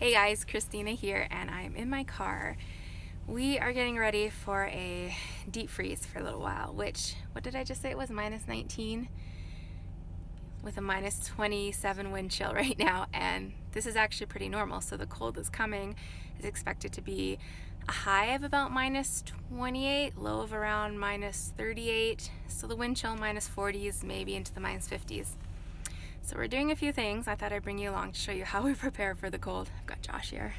Hey guys, Christina here, and I'm in my car. We are getting ready for a deep freeze for a little while, which, what did I just say it was? Minus 19 with a minus 27 wind chill right now, and this is actually pretty normal. So the cold that's coming is expected to be a high of about minus 28, low of around minus 38. So the wind chill minus 40s, maybe into the minus 50s. So we're doing a few things. I thought I'd bring you along to show you how we prepare for the cold. I've got Josh here.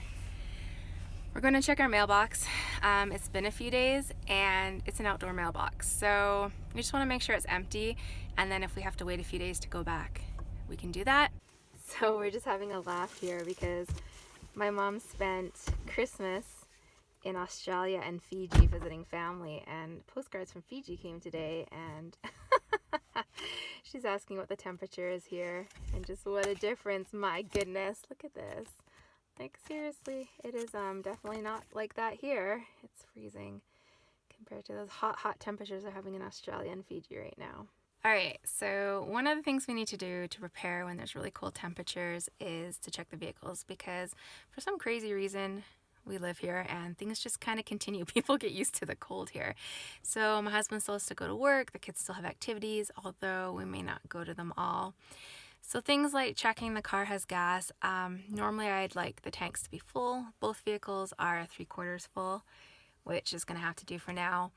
We're going to check our mailbox. It's been a few days and it's an outdoor mailbox. So we just want to make sure it's empty, and then if we have to wait a few days to go back, we can do that. So we're just having a laugh here because my mom spent Christmas in Australia and Fiji visiting family, and postcards from Fiji came today, and she's asking what the temperature is here and just what a difference. My goodness, look at this. Like seriously, it is definitely not like that here. It's freezing compared to those hot temperatures they're having in Australia and Fiji right now. Alright, so one of the things we need to do to prepare when there's really cold temperatures is to check the vehicles, because for some crazy reason we live here and things just kind of continue. People get used to the cold here. So my husband still has to go to work, the kids still have activities, although we may not go to them all. So things like checking the car has gas. Normally I'd like the tanks to be full. Both vehicles are 3/4 full, which is going to have to do for now.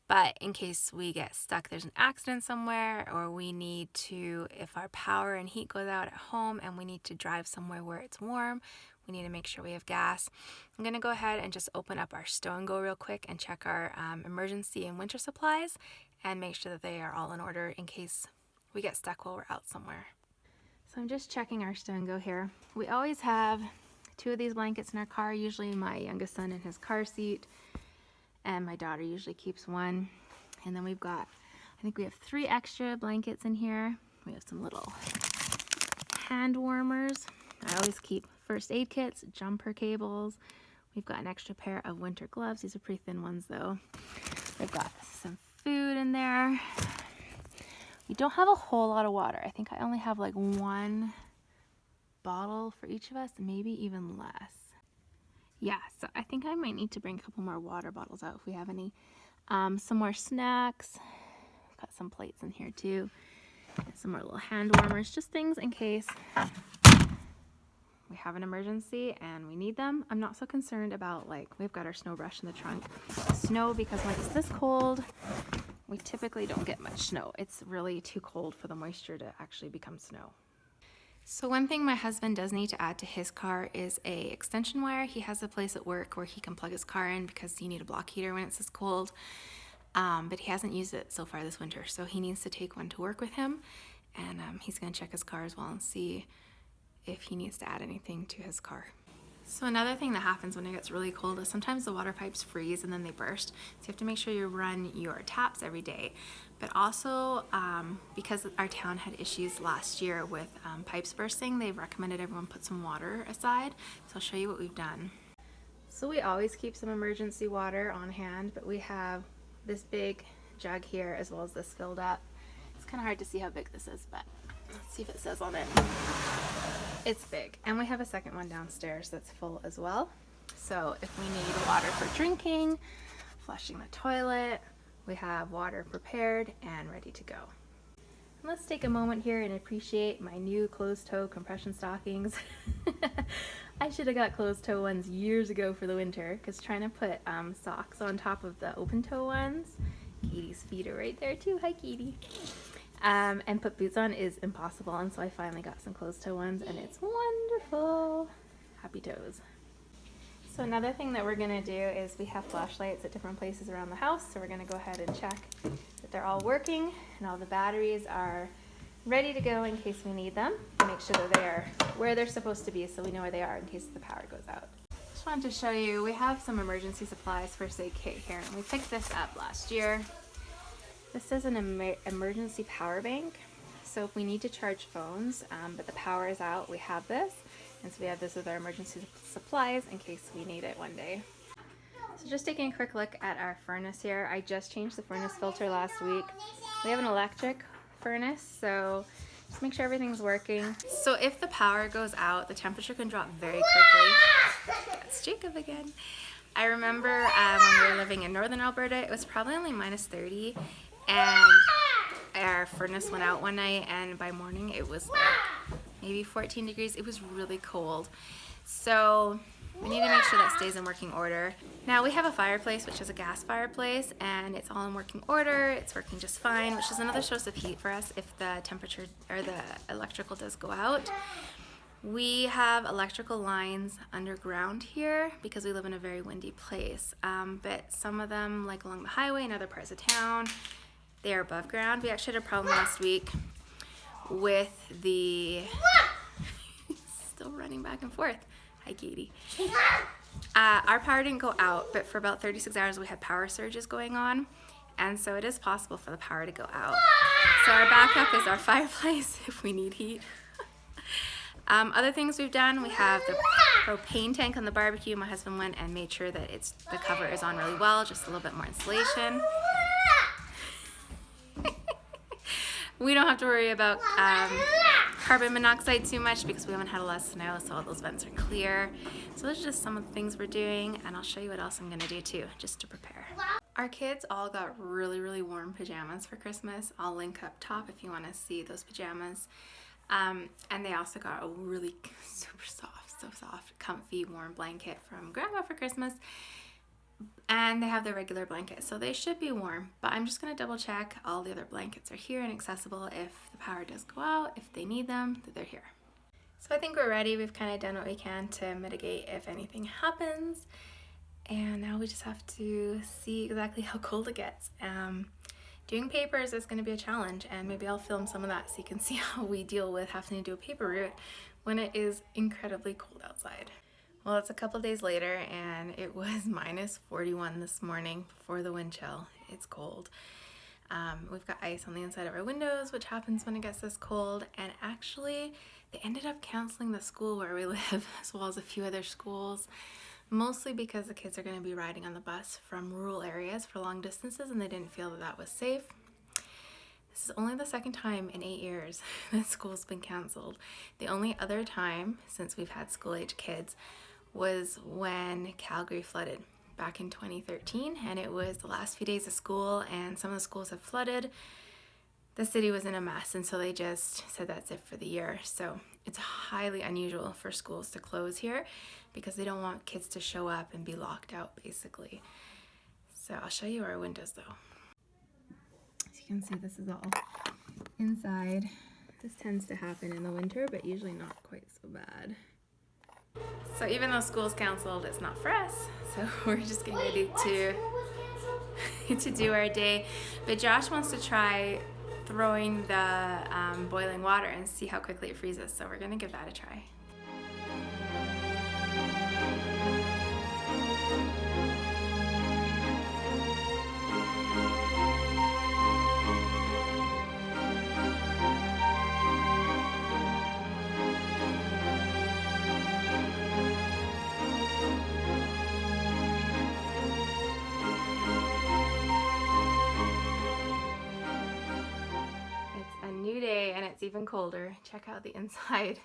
But in case we get stuck, there's an accident somewhere, or we need to, if our power and heat goes out at home and we need to drive somewhere where it's warm, we need to make sure we have gas. I'm going to go ahead and just open up our Stow and Go real quick and check our emergency and winter supplies and make sure that they are all in order in case we get stuck while we're out somewhere. So I'm just checking our Stow and Go here. We always have 2 of these blankets in our car, usually my youngest son in his car seat, and my daughter usually keeps one. And then we've got, I think we have 3 extra blankets in here. We have some little hand warmers. I always keep first aid kits, jumper cables. We've got an extra pair of winter gloves. These are pretty thin ones though. We've got some food in there. We don't have a whole lot of water. I think I only have like 1 bottle for each of us, maybe even less. Yeah, so I think I might need to bring a couple more water bottles out if we have any. Some more snacks. Got some plates in here too. And some more little hand warmers, just things in case we have an emergency and we need them. I'm not so concerned about, like, we've got our snow brush in the trunk. Snow, because when it's this cold, we typically don't get much snow. It's really too cold for the moisture to actually become snow. So one thing my husband does need to add to his car is a extension wire. He has a place at work where he can plug his car in because you need a block heater when it's this cold. But he hasn't used it so far this winter, so he needs to take one to work with him, and he's going to check his car as well and see if he needs to add anything to his car. So another thing that happens when it gets really cold is sometimes the water pipes freeze and then they burst. So you have to make sure you run your taps every day. But also, because our town had issues last year with pipes bursting, they've recommended everyone put some water aside. So I'll show you what we've done. So we always keep some emergency water on hand, but we have this big jug here as well as this filled up. It's kind of hard to see how big this is, but let's see if it says on it. It's big. And we have a second one downstairs that's full as well. So if we need water for drinking, flushing the toilet, we have water prepared and ready to go. And let's take a moment here and appreciate my new closed-toe compression stockings. I should have got closed-toe ones years ago for the winter, because trying to put socks on top of the open-toe ones, Katie's feet are right there too. Hi, Katie. And put boots on is impossible, and so I finally got some closed-toe ones, and it's wonderful. Happy toes. So another thing that we're going to do is we have flashlights at different places around the house, so we're going to go ahead and check that they're all working and all the batteries are ready to go in case we need them. Make sure that they are where they're supposed to be so we know where they are in case the power goes out. Just wanted to show you, we have some emergency supplies first aid kit here, and we picked this up last year. This is an emergency power bank, so if we need to charge phones but the power is out, we have this, and so we have this with our emergency supplies in case we need it one day. So just taking a quick look at our furnace here. I just changed the furnace filter last week. We have an electric furnace, so Just make sure everything's working. So if the power goes out, the temperature can drop very quickly. That's Jacob again. I remember when we were living in northern Alberta, it was probably only -30, and our furnace went out one night, and by morning it was like maybe 14 degrees. It was really cold. So we need to make sure that stays in working order. Now we have a fireplace, which is a gas fireplace, and it's all in working order. It's working just fine, which is another source of heat for us if the temperature or the electrical does go out. We have electrical lines underground here because we live in a very windy place, but some of them, like along the highway and other parts of town, they are above ground. We actually had a problem last week with the still running back and forth. Hi, Katie. Our power didn't go out, but for about 36 hours we had power surges going on, and so it is possible for the power to go out. So our backup is our fireplace if we need heat. Other things we've done, we have the propane tank on the barbecue. My husband went and made sure that the cover is on really well, just a little bit more insulation. We don't have to worry about carbon monoxide too much because we haven't had a lot of snow, so all those vents are clear. So those are just some of the things we're doing, and I'll show you what else I'm gonna do too, just to prepare. Our kids all got really, really warm pajamas for Christmas. I'll link up top if you wanna see those pajamas. And they also got a really super soft, so soft, comfy, warm blanket from Grandma for Christmas. And they have their regular blanket, so they should be warm. But I'm just gonna double check all the other blankets are here and accessible if the power does go out, if they need them, that they're here. So I think we're ready. We've kind of done what we can to mitigate if anything happens. And now we just have to see exactly how cold it gets. Doing papers is going to be a challenge, and maybe I'll film some of that so you can see how we deal with having to do a paper route when it is incredibly cold outside. Well, it's a couple days later, and it was -41 this morning before the wind chill. It's cold. We've got ice on the inside of our windows, which happens when it gets this cold, and actually they ended up canceling the school where we live as well as a few other schools, mostly because the kids are going to be riding on the bus from rural areas for long distances, and they didn't feel that that was safe. This is only the second time in 8 years that school's been canceled. The only other time since we've had school-age kids was when Calgary flooded back in 2013, and it was the last few days of school, and some of the schools have flooded. The city was in a mess, and so they just said that's it for the year. So it's highly unusual for schools to close here because they don't want kids to show up and be locked out, basically. So I'll show you our windows though. As you can see, this is all inside. This tends to happen in the winter, but usually not quite so bad. So even though school's canceled, it's not for us. So we're just getting ready to do our day. But Josh wants to try throwing the boiling water and see how quickly it freezes. So we're gonna give that a try. It's even colder. Check out the inside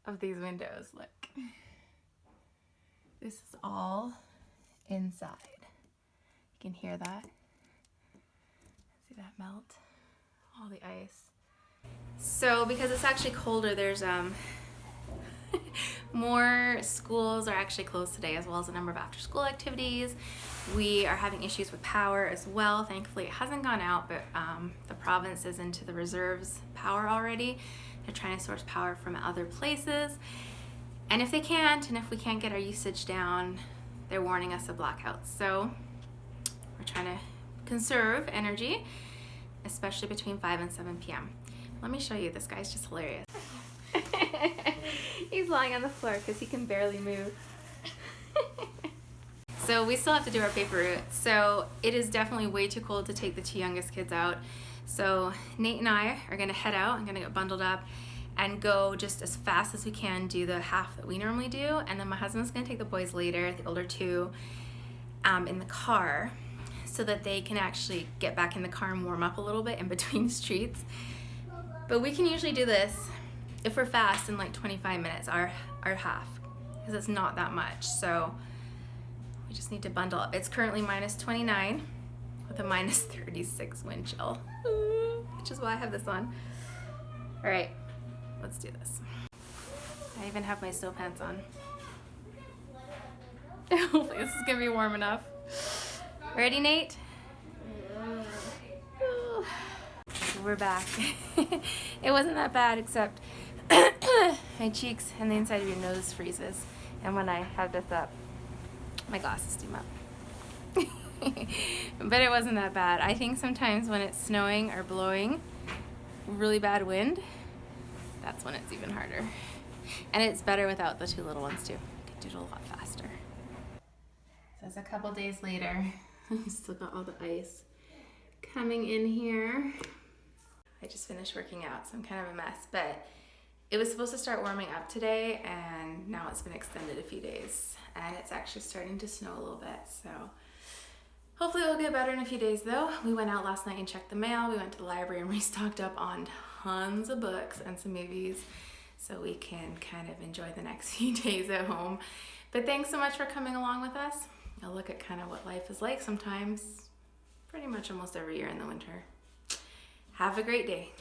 of these windows. Look, this is all inside. You can hear that. See that melt? All the ice. So because it's actually colder, there's more schools are actually closed today, as well as a number of after-school activities. We are having issues with power as well. Thankfully, it hasn't gone out, but the province is into the reserves power already. They're trying to source power from other places. And if they can't, and if we can't get our usage down, they're warning us of blackouts. So we're trying to conserve energy, especially between 5 and 7 p.m. Let me show you. This guy's just hilarious. He's lying on the floor because he can barely move. So we still have to do our paper route. So it is definitely way too cold to take the 2 youngest kids out. So Nate and I are gonna head out. I'm gonna get bundled up and go just as fast as we can, do the half that we normally do. And then my husband's gonna take the boys later, the older 2, in the car so that they can actually get back in the car and warm up a little bit in between streets. But we can usually do this if we're fast in like 25 minutes, our half, because it's not that much. So we just need to bundle up. It's currently minus 29 with a minus 36 wind chill, which is why I have this on. All right, let's do this. I even have my snow pants on. Hopefully this is gonna be warm enough. Ready, Nate? We're back. It wasn't that bad, except my cheeks and the inside of your nose freezes. And when I have this up, my glasses steam up. But it wasn't that bad. I think sometimes when it's snowing or blowing really bad wind, that's when it's even harder. And it's better without the two little ones too. You can do it a lot faster. So it's a couple days later. I still got all the ice coming in here. I just finished working out, so I'm kind of a mess, but it was supposed to start warming up today, and now it's been extended a few days, and it's actually starting to snow a little bit, so hopefully it'll get better in a few days though. We went out last night and checked the mail. We went to the library and restocked up on tons of books and some movies, so we can kind of enjoy the next few days at home. But thanks so much for coming along with us. I'll look at kind of what life is like sometimes, pretty much almost every year in the winter. Have a great day.